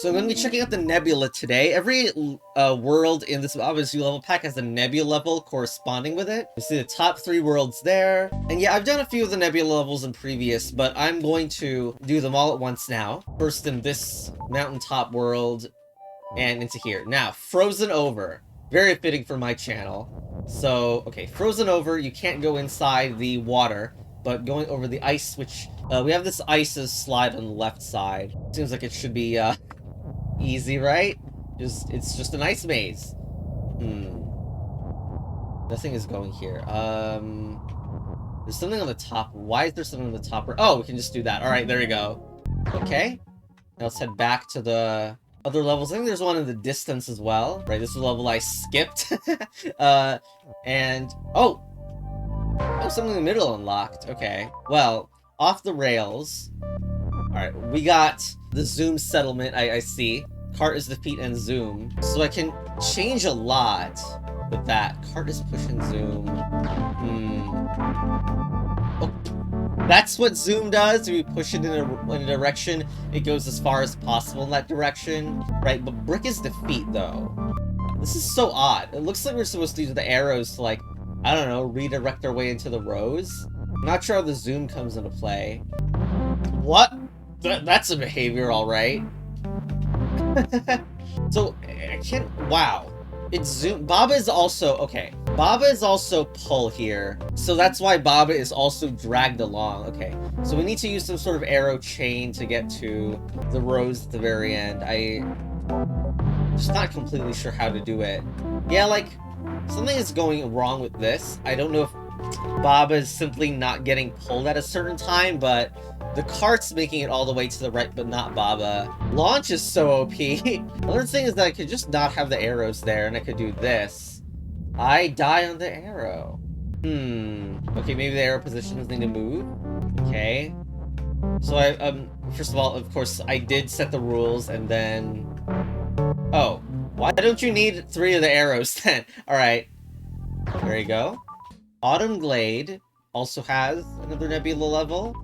So I'm going to be checking out the Nebula today. Every world in this obviously level pack has a Nebula level corresponding with it. You see the top 3 worlds there. And yeah, I've done a few of the Nebula levels in previous, but I'm going to do them all at once now. First in this mountaintop world and into here. Now, Frozen Over. Very fitting for my channel. So, okay, Frozen Over, you can't go inside the water, but going over the ice, which we have this ice's slide on the left side. Seems like it should be easy, right? It's just an ice maze. Nothing is going here. There's something on the top. Why is there something on the top? Oh, we can just do that. All right, there we go. Okay. Now let's head back to the other levels. I think there's one in the distance as well. Right, this is a level I skipped. And oh, something in the middle unlocked. Okay. Well, off the rails. All right, we got the zoom settlement. I see. Cart is the feet and zoom. So I can change a lot with that. Cart is push and zoom. Oh, that's what zoom does. If we push it in a direction, it goes as far as possible in that direction. Right, but brick is the feet, though. This is so odd. It looks like we're supposed to use the arrows to, like, I don't know, redirect our way into the rows. I'm not sure how the zoom comes into play. What? That's a behavior, all right. So, I can't... Wow. It's zoom... Baba is also... Okay. Baba is also pull here. So that's why Baba is also dragged along. Okay. So we need to use some sort of arrow chain to get to the rows at the very end. I'm just not completely sure how to do it. Yeah, like... Something is going wrong with this. I don't know if Baba is simply not getting pulled at a certain time, but the cart's making it all the way to the right, but not Baba. Launch is so OP. Another thing is that I could just not have the arrows there, and I could do this. I die on the arrow. Okay, maybe the arrow positions need to move. Okay. So first of all, of course, I did set the rules, and then... Oh. Why don't you need 3 of the arrows then? Alright. There you go. Autumn Glade also has another Nebula level.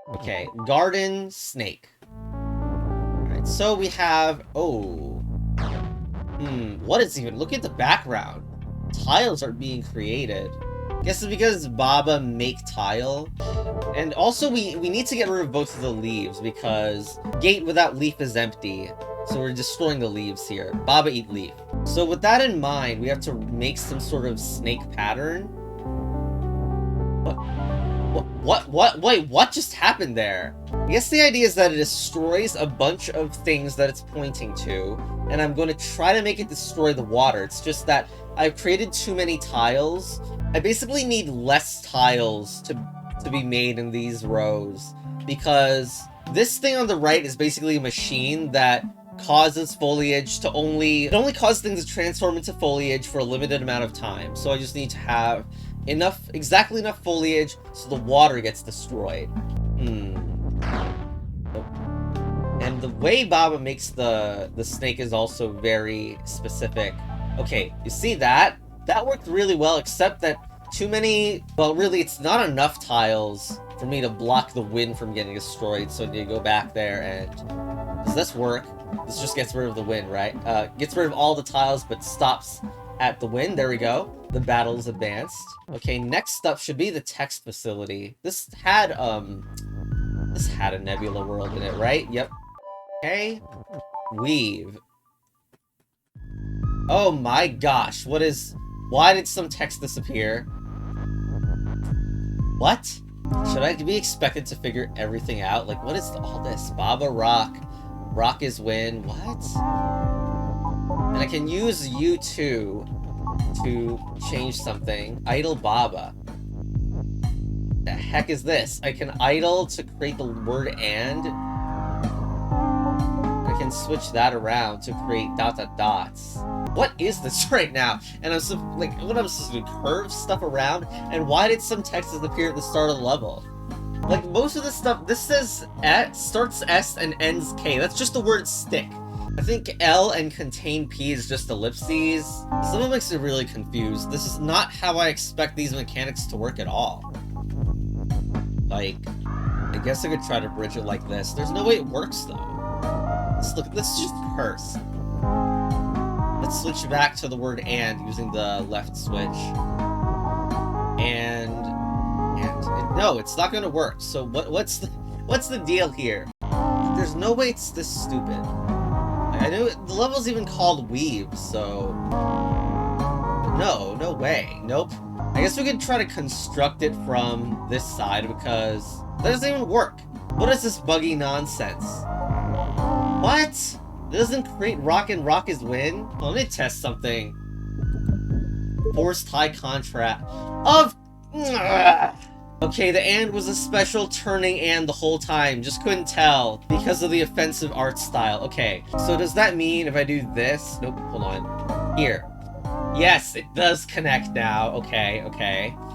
Okay, Garden Snake. Alright, so we have... Oh. What is even... Look at the background. Tiles are being created. Guess it's because Baba make tile. And also we need to get rid of both of the leaves because gate without leaf is empty. So we're destroying the leaves here. Baba eat leaf. So with that in mind, we have to make some sort of snake pattern. Wait, what just happened there? I guess the idea is that it destroys a bunch of things that it's pointing to, and I'm going to try to make it destroy the water. It's just that I've created too many tiles. I basically need less tiles to be made in these rows, because this thing on the right is basically a machine that causes foliage to it only causes things to transform into foliage for a limited amount of time. So I just need to have exactly enough foliage so the water gets destroyed. And the way Baba makes the snake is also very specific. Okay, you see that? That worked really well, except that too many... Well, really, it's not enough tiles for me to block the wind from getting destroyed, so I need to go back there and... Does this work? This just gets rid of the wind, right? Gets rid of all the tiles, but stops at the wind. There we go. The battle's advanced. Okay, next up should be the text facility. This had a Nebula world in it, right? Yep. Okay. Weave. Oh my gosh, why did some text disappear? What? Should I be expected to figure everything out? Like, what is all this? Baba rock. Rock is wind. What? And I can use U2 to change something. Idle Baba. The heck is this? I can idle to create the word and. I can switch that around to create ... dots. What is this right now? And I'm so, like, what am I supposed to do? Curve stuff around? And why did some text disappear at the start of the level? Like, most of this stuff, this says starts S and ends K. That's just the word stick. I think L and contain P is just ellipses. Some of it makes me really confused. This is not how I expect these mechanics to work at all. Like, I guess I could try to bridge it like this. There's no way it works, though. Let's just curse. Let's switch back to the word and using the left switch. And no, it's not gonna work. So what's the deal here? There's no way it's this stupid. I know the level's even called Weave, so no way. Nope. I guess we could try to construct it from this side because that doesn't even work. What is this buggy nonsense? What? That doesn't create rock and rock is win? Well, let me test something. Forced high contrast of. Okay, the and was a special turning and the whole time. Just couldn't tell because of the offensive art style. Okay, so does that mean if I do this? Nope, hold on. Here. Yes, it does connect now. Okay.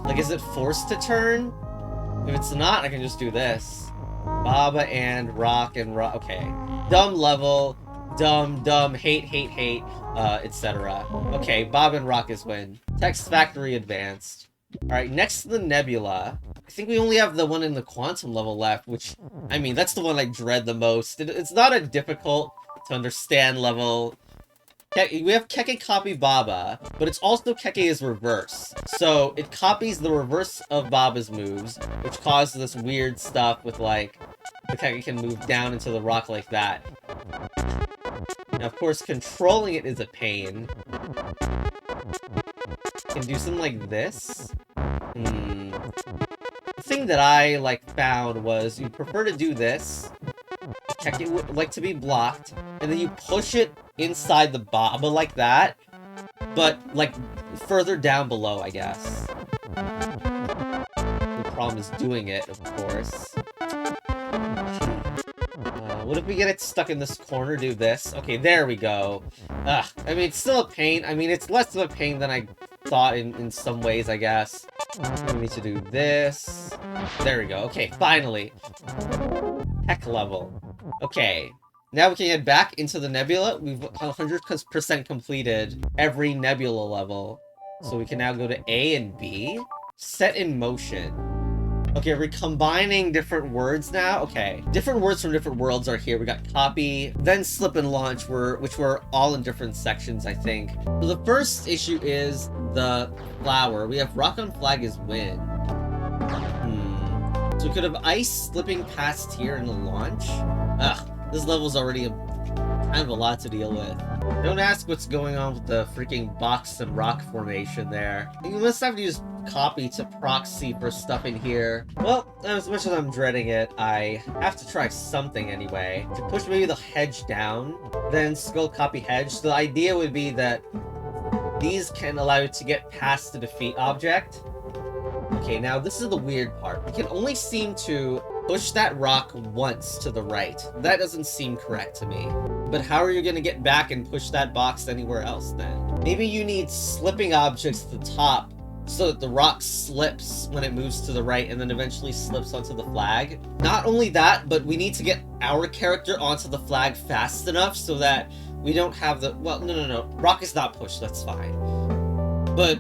Like, is it forced to turn? If it's not, I can just do this. Baba and rock. Okay. Dumb level. Dumb. Hate. Etc. Okay, Bob and rock is win. Text Factory advanced. Alright, next to the Nebula, I think we only have the one in the quantum level left, which, I mean, that's the one I dread the most. It's not a difficult to understand level. We have Keke copy Baba, but it's also Keke's reverse. So, it copies the reverse of Baba's moves, which causes this weird stuff with, like, the Keke can move down into the rock like that. Now, of course, controlling it is a pain. Can do something like this. The thing that I found was you prefer to do this. Check it would like to be blocked, and then you push it inside the Baba like that, but further down below, I guess. The problem is doing it, of course. What if we get it stuck in this corner? Do this. Okay, there we go. I mean, it's still a pain. I mean, it's less of a pain than I thought in some ways, I guess. We need to do this. There we go. Okay, finally. Heck level. Okay. Now we can get back into the Nebula. We've 100% completed every Nebula level. So we can now go to A and B. Set in motion. Okay, we're combining different words now. Okay, different words from different worlds are here. We got copy, then slip and launch, which were all in different sections, I think. So the first issue is the flower. We have rock on flag is win. So we could have ice slipping past here in the launch. This level's already kind of a lot to deal with. Don't ask what's going on with the freaking box and rock formation there. You must have to use copy to proxy for stuff in here. Well, as much as I'm dreading it, I have to try something anyway. To push maybe the hedge down, then skull copy hedge. So the idea would be that these can allow you to get past the defeat object. Okay, now this is the weird part. We can only seem to push that rock once to the right. That doesn't seem correct to me. But how are you going to get back and push that box anywhere else then? Maybe you need slipping objects at the top so that the rock slips when it moves to the right and then eventually slips onto the flag. Not only that, but we need to get our character onto the flag fast enough so that we don't have the... Well, no. Rock is not pushed, that's fine. But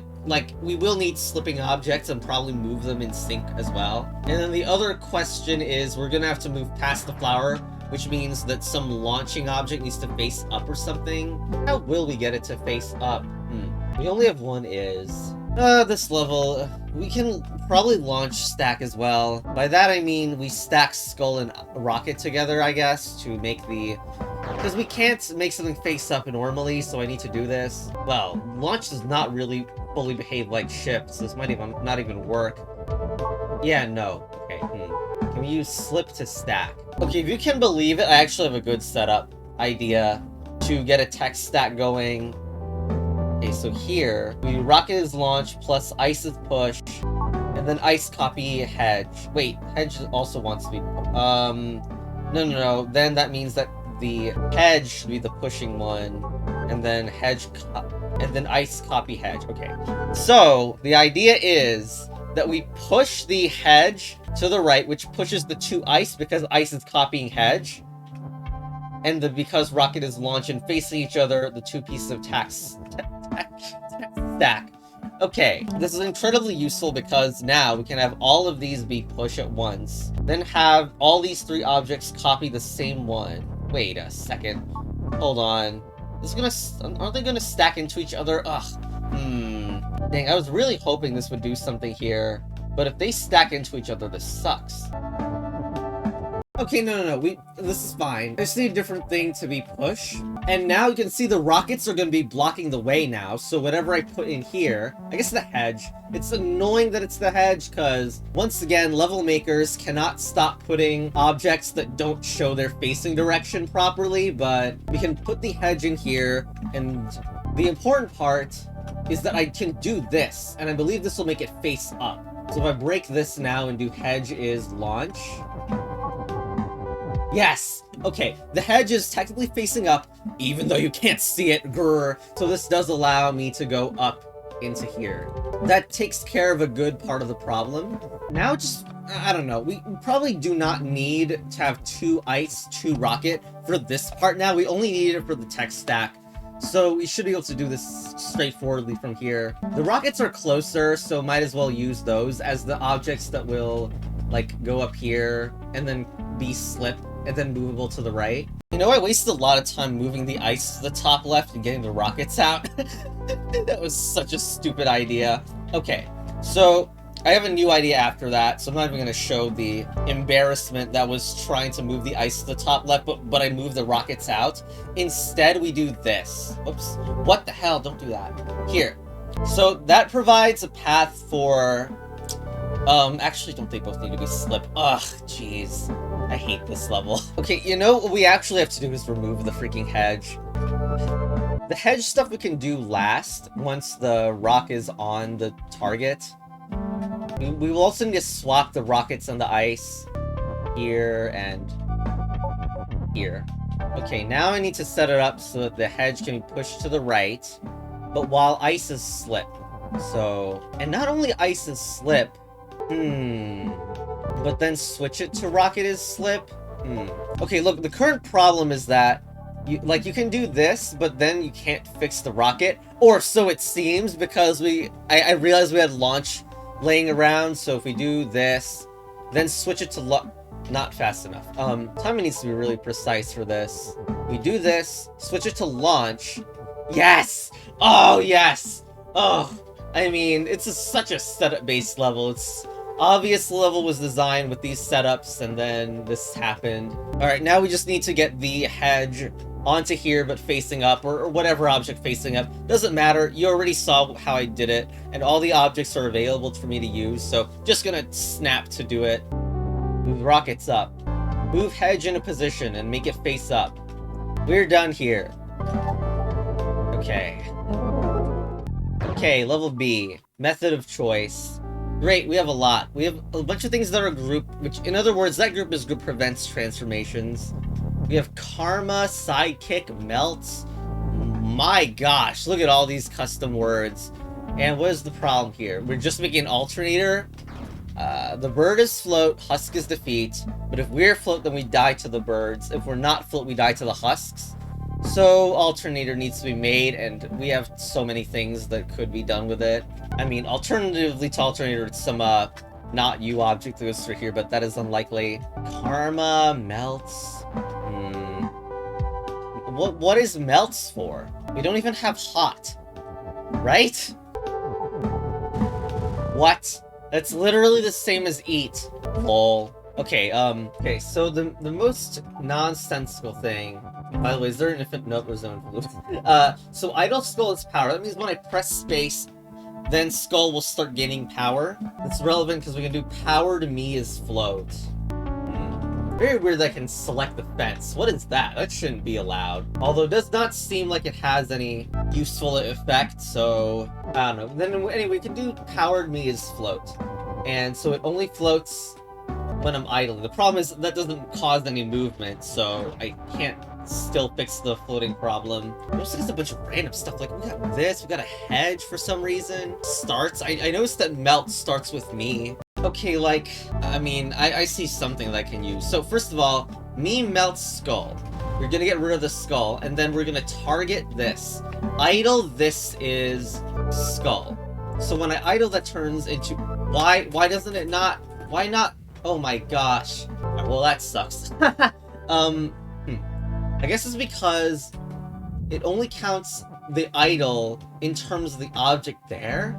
we will need slipping objects and probably move them in sync as well. And then the other question is we're gonna have to move past the flower, which means that some launching object needs to face up or something. How will we get it to face up? We only have one is. This level, we can probably launch stack as well. By that I mean we stack skull and rocket together, I guess, to make the... Because we can't make something face up normally, so I need to do this. Well, launch does not really fully behave like shift, so this might even not even work. Yeah, no. Okay, Can we use slip to stack? Okay, if you can believe it, I actually have a good setup idea to get a text stack going. Okay, so here, we rocket is launch plus ice is push, and then ice copy hedge. Wait, hedge also wants to be... No. Then that means that the hedge should be the pushing one, and then and then ice copy hedge. Okay, so the idea is that we push the hedge to the right, which pushes the two ice because ice is copying hedge, and because rocket is launch and facing each other, the two pieces of stack. Okay, this is incredibly useful because now we can have all of these be push at once, then have all these three objects copy the same one. Wait a second. Hold on. This is gonna... Aren't they gonna stack into each other? Ugh. Dang, I was really hoping this would do something here. But if they stack into each other, this sucks. Okay, no. This is fine. I just need a different thing to be pushed. And now you can see the rockets are going to be blocking the way now. So whatever I put in here, I guess the hedge. It's annoying that it's the hedge because, once again, level makers cannot stop putting objects that don't show their facing direction properly. But we can put the hedge in here. And the important part is that I can do this. And I believe this will make it face up. So if I break this now and do hedge is launch... Yes! Okay, the hedge is technically facing up, even though you can't see it, grrr. So this does allow me to go up into here. That takes care of a good part of the problem. Now just, I don't know, we probably do not need to have 2 ice, 2 rocket for this part now. We only need it for the tech stack. So we should be able to do this straightforwardly from here. The rockets are closer, so might as well use those as the objects that will, like, go up here and then be slip and then movable to the right. You know, I wasted a lot of time moving the ice to the top left and getting the rockets out. That was such a stupid idea. Okay, so I have a new idea after that, so I'm not even going to show the embarrassment that was trying to move the ice to the top left, but I moved the rockets out. Instead, we do this. Oops. What the hell? Don't do that. Here. So that provides a path for... actually, don't they both need to be slip? Ugh, jeez. I hate this level. Okay, you know what we actually have to do is remove the freaking hedge. The hedge stuff we can do last, once the rock is on the target. We will also need to swap the rockets on the ice. Here and here. Okay, now I need to set it up so that the hedge can be pushed to the right, but while ice is slip. So, and not only ice is slip, but then switch it to rocket is slip? Okay, look, the current problem is that you can do this, but then you can't fix the rocket. Or so it seems, because I realized we had launch laying around, so if we do this, then switch it to not fast enough. Timing needs to be really precise for this. We do this, switch it to launch. Yes! Oh, yes! Oh, I mean, it's such a setup-based level. It's obvious the level was designed with these setups, and then this happened. Alright, now we just need to get the hedge onto here, but facing up, or whatever object facing up. Doesn't matter, you already saw how I did it, and all the objects are available for me to use, so just gonna snap to do it. Move rockets up. Move hedge into position and make it face up. We're done here. Okay. Okay, level B. Method of choice. Great, we have a lot. We have a bunch of things that are grouped, which, in other words, that group is group prevents transformations. We have Karma, Sidekick, Melts. My gosh, look at all these custom words. And what is the problem here? We're just making an alternator. The bird is float, husk is defeat. But if we're float, then we die to the birds. If we're not float, we die to the husks. So, alternator needs to be made, and we have so many things that could be done with it. I mean, alternatively to alternator, it's some, not you object that goes through here, but that is unlikely. Karma, melts... What is melts for? We don't even have hot. Right? What? That's literally the same as eat. Lol. Okay, okay, so the most nonsensical thing... By the way, is there an infinite note or zone? So idle skull is power. That means when I press space, then skull will start gaining power. It's relevant because we can do power to me is float. Very weird that I can select the fence. What is that? That shouldn't be allowed. Although it does not seem like it has any useful effect, so... I don't know. Then anyway, we can do power to me is float. And so it only floats when I'm idling. The problem is that doesn't cause any movement, so I can't still fix the floating problem. There's just a bunch of random stuff, like we got this, we got a hedge for some reason. Starts, I noticed that melt starts with me. Okay, like, I mean, I see something that I can use. So first of all, me melts skull. We're gonna get rid of the skull, and then we're gonna target this. Idle, this is skull. So when I idle, that turns into... Why doesn't it not... Why not... Oh my gosh. Well, that sucks. I guess it's because it only counts the idle in terms of the object there.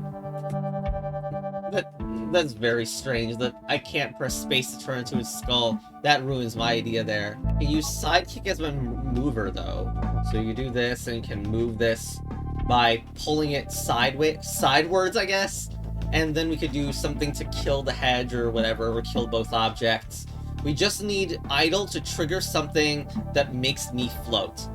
That's very strange that I can't press space to turn into his skull. That ruins my idea there. You use sidekick as my mover though. So you do this and you can move this by pulling it sidewards, I guess. And then we could do something to kill the hedge or whatever, or kill both objects. We just need idle to trigger something that makes me float.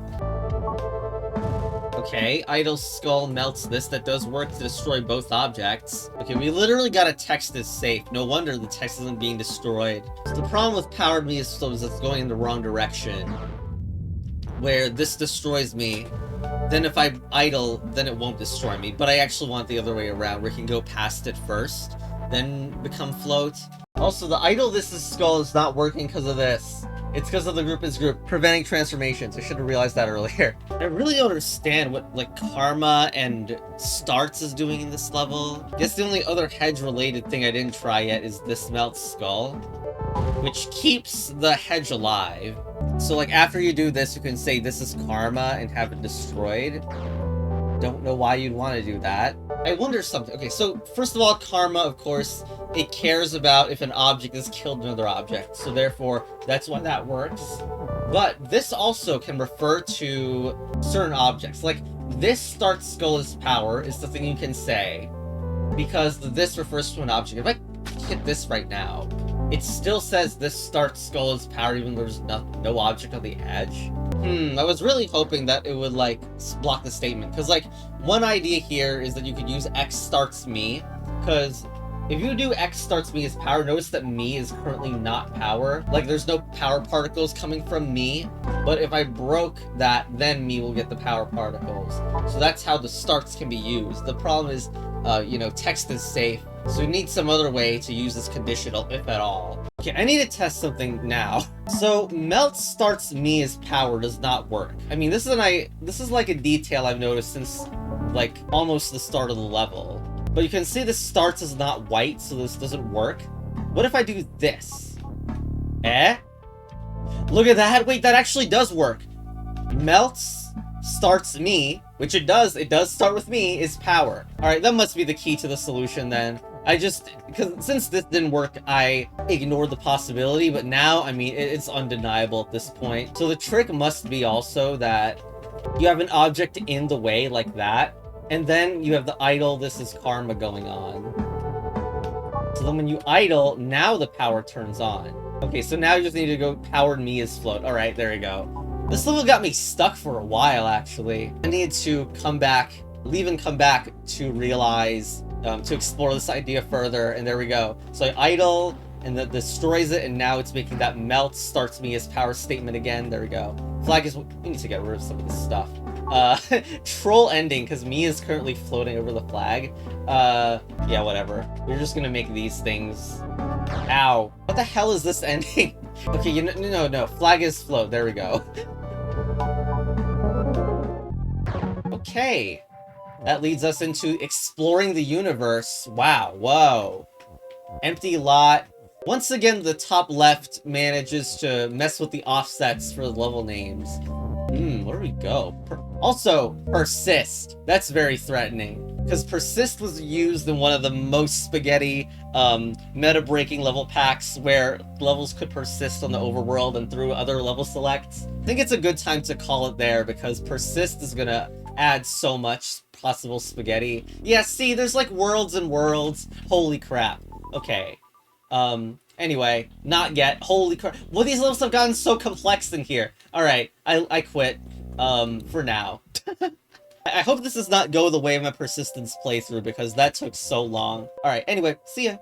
Okay, idle skull melts this. That does work to destroy both objects. Okay, we literally got a text is safe. No wonder the text isn't being destroyed. So the problem with powered me is it's going in the wrong direction. Where this destroys me. Then if I idle, then it won't destroy me. But I actually want the other way around, where you can go past it first, then become float. Also, the idle this is skull is not working because of this. It's because of the group is group, preventing transformations. I should have realized that earlier. I really don't understand what, like, Karma and Starts is doing in this level. I guess the only other hedge-related thing I didn't try yet is this Melt Skull, which keeps the hedge alive. So, like, after you do this, you can say this is Karma and have it destroyed. Don't know why you'd want to do that. I wonder something. Okay, so, first of all, Karma, of course, it cares about if an object has killed another object, so therefore, that's why that works. But this also can refer to certain objects. Like, this Start Skull is power is the thing you can say, because this refers to an object. If I hit this right now, it still says this Start Skull is power even though there's no object on the edge. I was really hoping that it would, like, block the statement, because, like, one idea here is that you could use X starts me, because if you do X starts me as power, notice that me is currently not power. Like, there's no power particles coming from me. But if I broke that, then me will get the power particles. So that's how the starts can be used. The problem is, you know, text is safe. So we need some other way to use this conditional, if at all. Okay, I need to test something now. So, melt starts me as power does not work. I mean, this is like a detail I've noticed since, like, almost the start of the level. But you can see this starts as not white, so this doesn't work. What if I do this? Look at that! Wait, that actually does work! Melts starts me, which it does start with me, is power. Alright, that must be the key to the solution then. Because since this didn't work, I ignored the possibility, but now, I mean, it's undeniable at this point. So the trick must be also that you have an object in the way like that, and then you have the idle, this is Karma going on. So then when you idle, now the power turns on. Okay, so now you just need to go powered me as float. Alright, there you go. This level got me stuck for a while, actually. I needed to come back, leave and come back to realize, to explore this idea further, and there we go. So I idle, and that destroys it, and now it's making that melt starts me as power statement again. There we go. Flag is... we need to get rid of some of this stuff. Troll ending, because me is currently floating over the flag. Yeah, whatever. We're just gonna make these things... Ow. What the hell is this ending? Okay, no. Flag is float. There we go. Okay. That leads us into exploring the universe. Wow, whoa. Empty lot. Once again, the top left manages to mess with the offsets for the level names. Where do we go? Also, persist. That's very threatening. Because persist was used in one of the most spaghetti, meta-breaking level packs where levels could persist on the overworld and through other level selects. I think it's a good time to call it there because persist is gonna add so much possible spaghetti. Yeah, see, there's like worlds and worlds. Holy crap. Okay. Anyway, not yet. Holy crap. Well, these levels have gotten so complex in here. Alright, I quit. For now. I hope this does not go the way of my persistence playthrough, because that took so long. Alright, anyway, see ya.